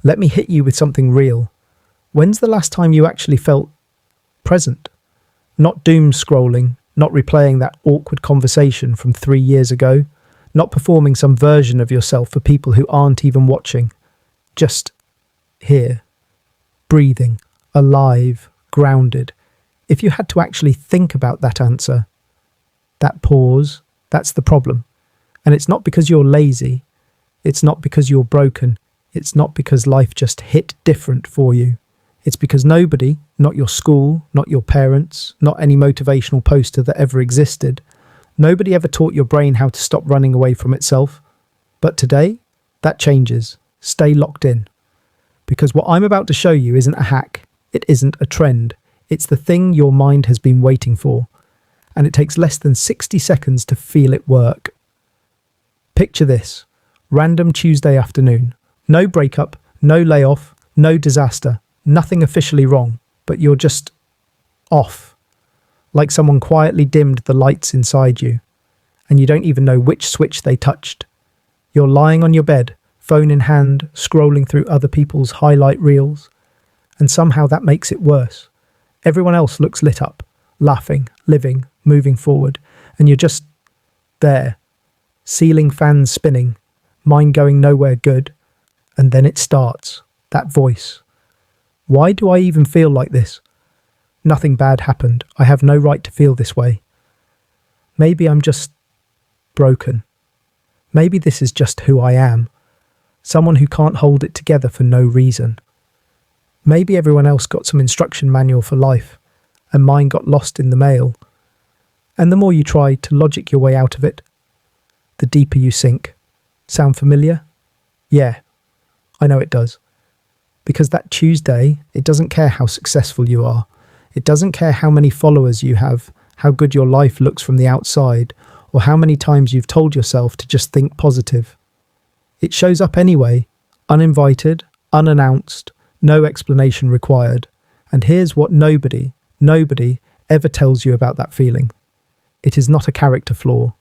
Let me hit you with something real. When's the last time you actually felt present? Not doom scrolling, not replaying that awkward conversation from 3 years ago, not performing some version of yourself for people who aren't even watching. Just here, breathing, alive, grounded. If you had to actually think about that answer, that pause, that's the problem. And it's not because you're lazy. It's not because you're broken. It's not because life just hit different for you. It's because nobody, not your school, not your parents, not any motivational poster that ever existed, nobody ever taught your brain how to stop running away from itself. But today, that changes. Stay locked in. Because what I'm about to show you isn't a hack. It isn't a trend. It's the thing your mind has been waiting for. And it takes less than 60 seconds to feel it work. Picture this. Random Tuesday afternoon. No breakup, no layoff, no disaster. Nothing officially wrong, but you're just off. Like someone quietly dimmed the lights inside you, and you don't even know which switch they touched. You're lying on your bed, phone in hand, scrolling through other people's highlight reels, and somehow that makes it worse. Everyone else looks lit up, laughing, living, moving forward, and you're just there. Ceiling fans spinning, mind going nowhere good, and then it starts, that voice. Why do I even feel like this? Nothing bad happened. I have no right to feel this way. Maybe I'm just broken. Maybe this is just who I am. Someone who can't hold it together for no reason. Maybe everyone else got some instruction manual for life, and mine got lost in the mail. And the more you try to logic your way out of it, the deeper you sink. Sound familiar? Yeah, I know it does. Because that Tuesday, it doesn't care how successful you are. It doesn't care how many followers you have, how good your life looks from the outside, or how many times you've told yourself to just think positive. It shows up anyway, uninvited, unannounced, no explanation required. And here's what nobody ever tells you about that feeling. It is not a character flaw.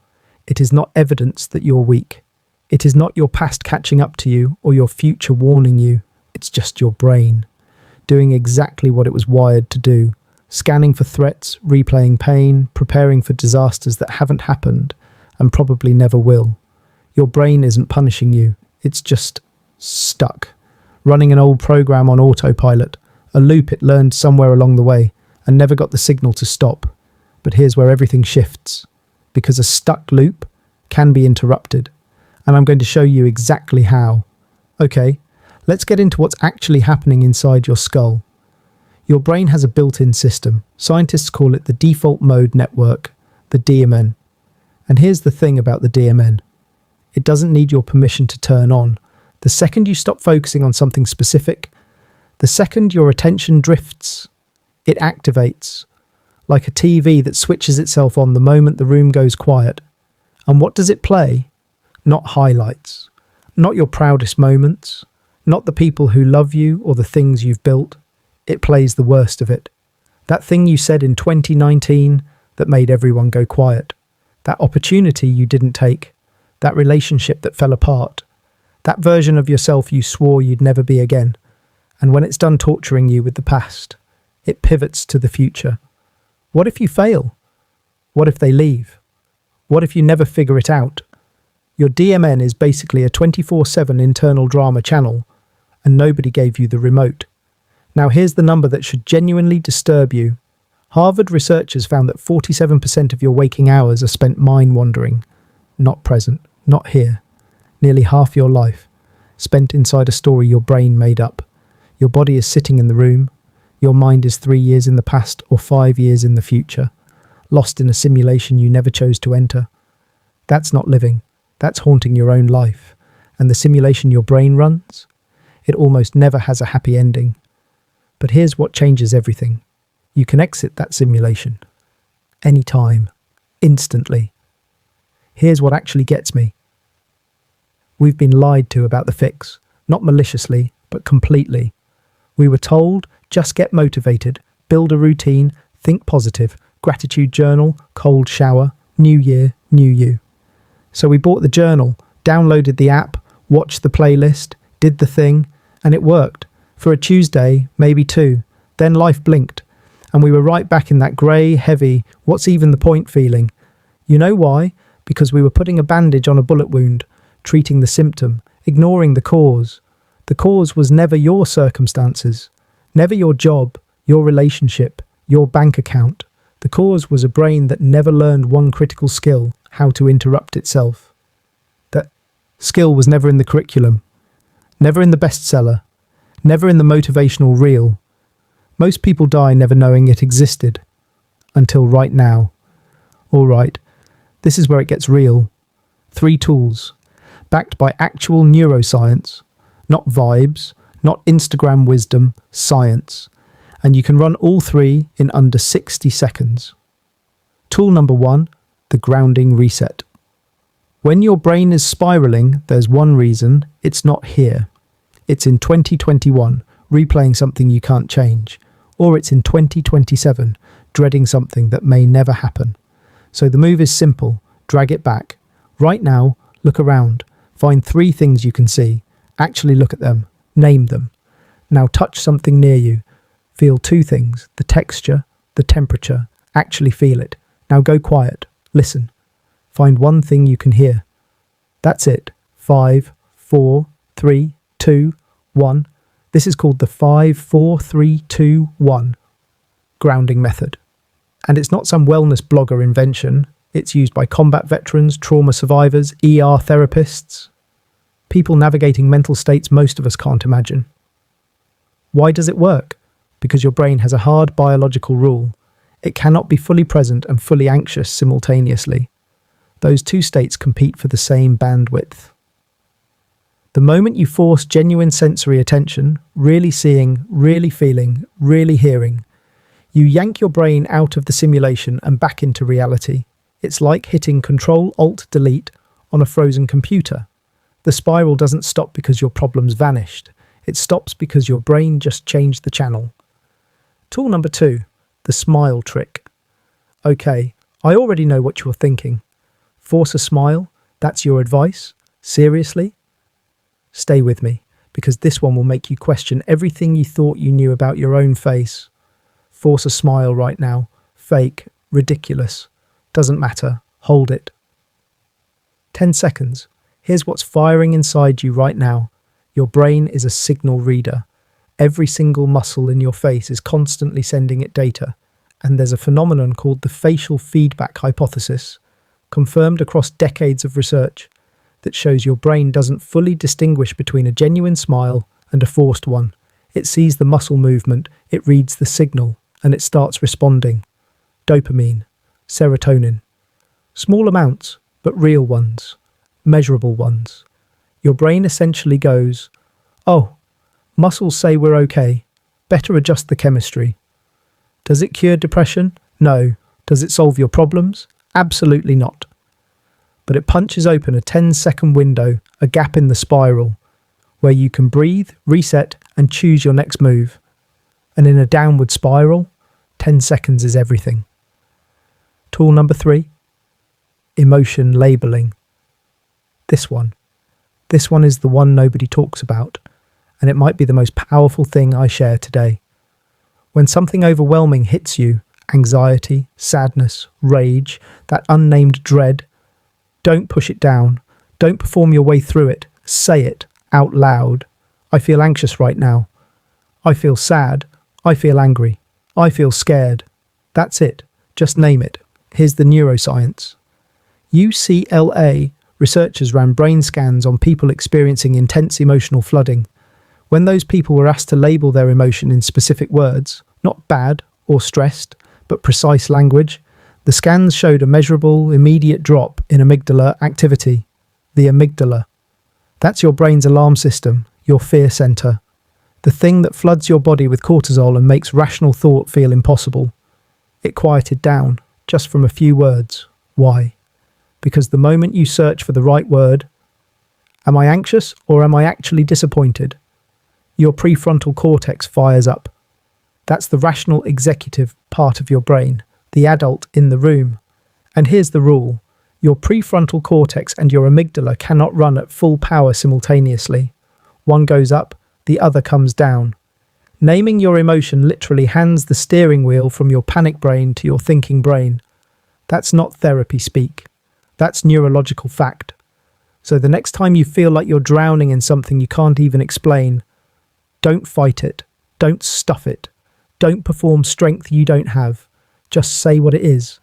It is not evidence that you're weak. It is not your past catching up to you or your future warning you. It's just your brain, doing exactly what it was wired to do, scanning for threats, replaying pain, preparing for disasters that haven't happened and probably never will. Your brain isn't punishing you, it's just stuck, running an old program on autopilot, a loop it learned somewhere along the way and never got the signal to stop. But here's where everything shifts, because a stuck loop can be interrupted, and I'm going to show you exactly how. Okay. Let's get into what's actually happening inside your skull. Your brain has a built-in system. Scientists call it the default mode network, the DMN. And here's the thing about the DMN. It doesn't need your permission to turn on. The second you stop focusing on something specific, the second your attention drifts, it activates. Like a TV that switches itself on the moment the room goes quiet. And what does it play? Not highlights. Not your proudest moments. Not the people who love you or the things you've built. It plays the worst of it. That thing you said in 2019 that made everyone go quiet. That opportunity you didn't take. That relationship that fell apart. That version of yourself you swore you'd never be again. And when it's done torturing you with the past, it pivots to the future. What if you fail? What if they leave? What if you never figure it out? Your DMN is basically a 24/7 internal drama channel, and nobody gave you the remote. Now here's the number that should genuinely disturb you. Harvard researchers found that 47% of your waking hours are spent mind-wandering, not present, not here. Nearly half your life, spent inside a story your brain made up. Your body is sitting in the room. Your mind is 3 years in the past or 5 years in the future, lost in a simulation you never chose to enter. That's not living. That's haunting your own life. And the simulation your brain runs? It almost never has a happy ending. But here's what changes everything. You can exit that simulation. Anytime. Instantly. Here's what actually gets me. We've been lied to about the fix. Not maliciously, but completely. We were told, just get motivated, build a routine, think positive, gratitude journal, cold shower, new year, new you. So we bought the journal, downloaded the app, watched the playlist, did the thing, And it worked. For a Tuesday, maybe two. Then life blinked. And we were right back in that grey, heavy, what's even the point feeling. You know why? Because we were putting a bandage on a bullet wound, treating the symptom, ignoring the cause. The cause was never your circumstances, never your job, your relationship, your bank account. The cause was a brain that never learned one critical skill, how to interrupt itself. That skill was never in the curriculum, never in the bestseller, never in the motivational reel. Most people die never knowing it existed, until right now. All right, this is where it gets real. 3 tools, backed by actual neuroscience, not vibes, not Instagram wisdom, science. And you can run all 3 in under 60 seconds. Tool number 1, the grounding reset. When your brain is spiraling, there's one reason: it's not here. It's in 2021, replaying something you can't change. Or it's in 2027, dreading something that may never happen. So the move is simple: drag it back. Right now, look around. Find 3 things you can see. Actually look at them. Name them. Now touch something near you. Feel 2 things: the texture, the temperature. Actually feel it. Now go quiet. Listen. Find 1 thing you can hear. That's it. 5, 4, 3, 2, 1. This is called the 5, 4, 3, 2, 1 grounding method. And it's not some wellness blogger invention. It's used by combat veterans, trauma survivors, ER therapists, people navigating mental states most of us can't imagine. Why does it work? Because your brain has a hard biological rule. It cannot be fully present and fully anxious simultaneously. Those 2 states compete for the same bandwidth. The moment you force genuine sensory attention, really seeing, really feeling, really hearing, you yank your brain out of the simulation and back into reality. It's like hitting Control-Alt-Delete on a frozen computer. The spiral doesn't stop because your problem's vanished. It stops because your brain just changed the channel. Tool number 2, the smile trick. Okay, I already know what you're thinking. Force a smile? That's your advice? Seriously? Stay with me, because this one will make you question everything you thought you knew about your own face. Force a smile right now. Fake, ridiculous. Doesn't matter. Hold it. 10 seconds. Here's what's firing inside you right now. Your brain is a signal reader. Every single muscle in your face is constantly sending it data. And there's a phenomenon called the facial feedback hypothesis, confirmed across decades of research, that shows your brain doesn't fully distinguish between a genuine smile and a forced one. It sees the muscle movement, it reads the signal, and it starts responding. Dopamine, serotonin. Small amounts, but real ones. Measurable ones. Your brain essentially goes, "Oh, muscles say we're okay. Better adjust the chemistry." Does it cure depression? No. Does it solve your problems? Absolutely not. But it punches open a 10-second window, a gap in the spiral, where you can breathe, reset, and choose your next move. And in a downward spiral, 10 seconds is everything. Tool number 3, emotion labeling. This one is the one nobody talks about, and it might be the most powerful thing I share today. When something overwhelming hits you, anxiety, sadness, rage, that unnamed dread, don't push it down. Don't perform your way through it. Say it out loud. I feel anxious right now. I feel sad. I feel angry. I feel scared. That's it. Just name it. Here's the neuroscience. UCLA researchers ran brain scans on people experiencing intense emotional flooding. When those people were asked to label their emotion in specific words, not bad or stressed, but precise language, the scans showed a measurable, immediate drop in amygdala activity. The amygdala. That's your brain's alarm system, your fear center. The thing that floods your body with cortisol and makes rational thought feel impossible. It quieted down, just from a few words. Why? Because the moment you search for the right word, am I anxious or am I actually disappointed? Your prefrontal cortex fires up. That's the rational executive part of your brain, the adult in the room. And here's the rule. Your prefrontal cortex and your amygdala cannot run at full power simultaneously. One goes up the other comes down. Naming your emotion literally hands the steering wheel from your panic brain to your thinking brain. That's not therapy speak. That's neurological fact. So the next time you feel like you're drowning in something you can't even explain, don't fight it. Don't stuff it. Don't perform strength you don't have. Just say what it is.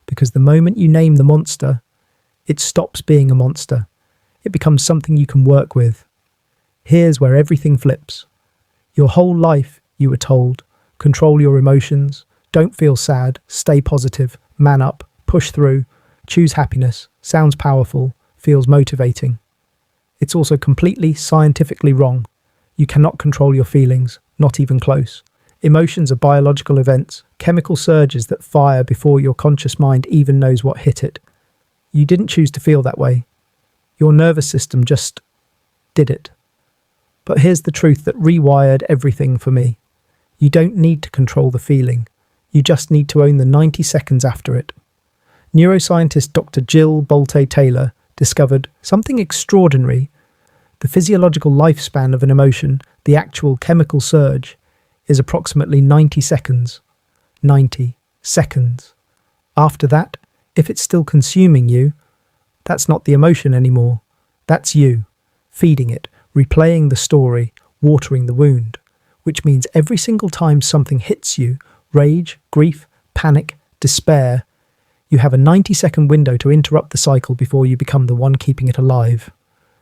Because the moment you name the monster, it stops being a monster. It becomes something you can work with. Here's where everything flips. Your whole life, you were told, control your emotions, don't feel sad, stay positive, man up, push through, choose happiness, sounds powerful, feels motivating. It's also completely scientifically wrong. You cannot control your feelings, not even close. Emotions are biological events, chemical surges that fire before your conscious mind even knows what hit it. You didn't choose to feel that way. Your nervous system just did it. But here's the truth that rewired everything for me. You don't need to control the feeling. You just need to own the 90 seconds after it. Neuroscientist Dr. Bolte Taylor discovered something extraordinary. The physiological lifespan of an emotion, the actual chemical surge, is approximately 90 seconds. 90 seconds. After that, if it's still consuming you, that's not the emotion anymore. That's you, feeding it, replaying the story, watering the wound, which means every single time something hits you, rage, grief, panic, despair, you have a 90-second window to interrupt the cycle before you become the one keeping it alive.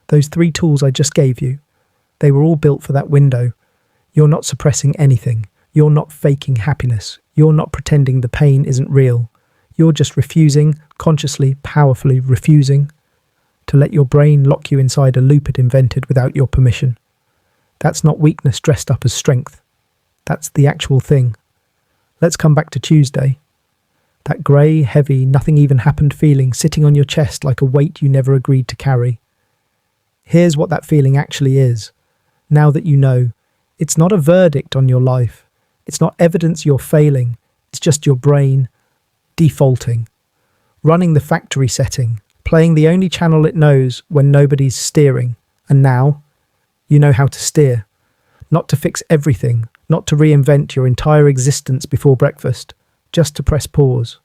Those 3 tools I just gave you, they were all built for that window. You're not suppressing anything. You're not faking happiness. You're not pretending the pain isn't real. You're just refusing, consciously, powerfully refusing, to let your brain lock you inside a loop it invented without your permission. That's not weakness dressed up as strength. That's the actual thing. Let's come back to Tuesday. That grey, heavy, nothing even happened feeling sitting on your chest like a weight you never agreed to carry. Here's what that feeling actually is. Now that you know, it's not a verdict on your life. It's not evidence you're failing. It's just your brain defaulting, running the factory setting, playing the only channel it knows when nobody's steering. And now, you know how to steer. Not to fix everything, not to reinvent your entire existence before breakfast, just to press pause.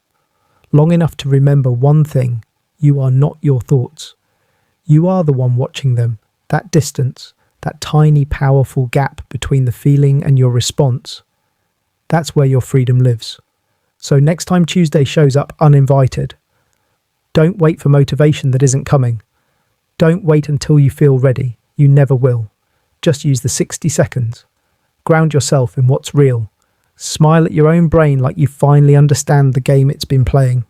Long enough to remember one thing: you are not your thoughts. You are the one watching them. That distance, that tiny, powerful gap between the feeling and your response, that's where your freedom lives. So next time Tuesday shows up uninvited, don't wait for motivation that isn't coming. Don't wait until you feel ready. You never will. Just use the 60 seconds. Ground yourself in what's real. Smile at your own brain like you finally understand the game it's been playing.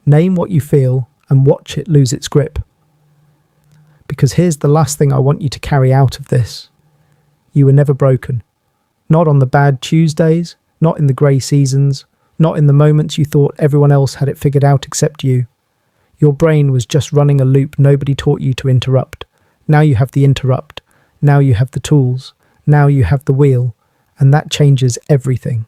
Name what you feel and watch it lose its grip. Because here's the last thing I want you to carry out of this. You were never broken. Not on the bad Tuesdays, not in the grey seasons, not in the moments you thought everyone else had it figured out except you. Your brain was just running a loop nobody taught you to interrupt. Now you have the interrupt. Now you have the tools. Now you have the wheel. And that changes everything.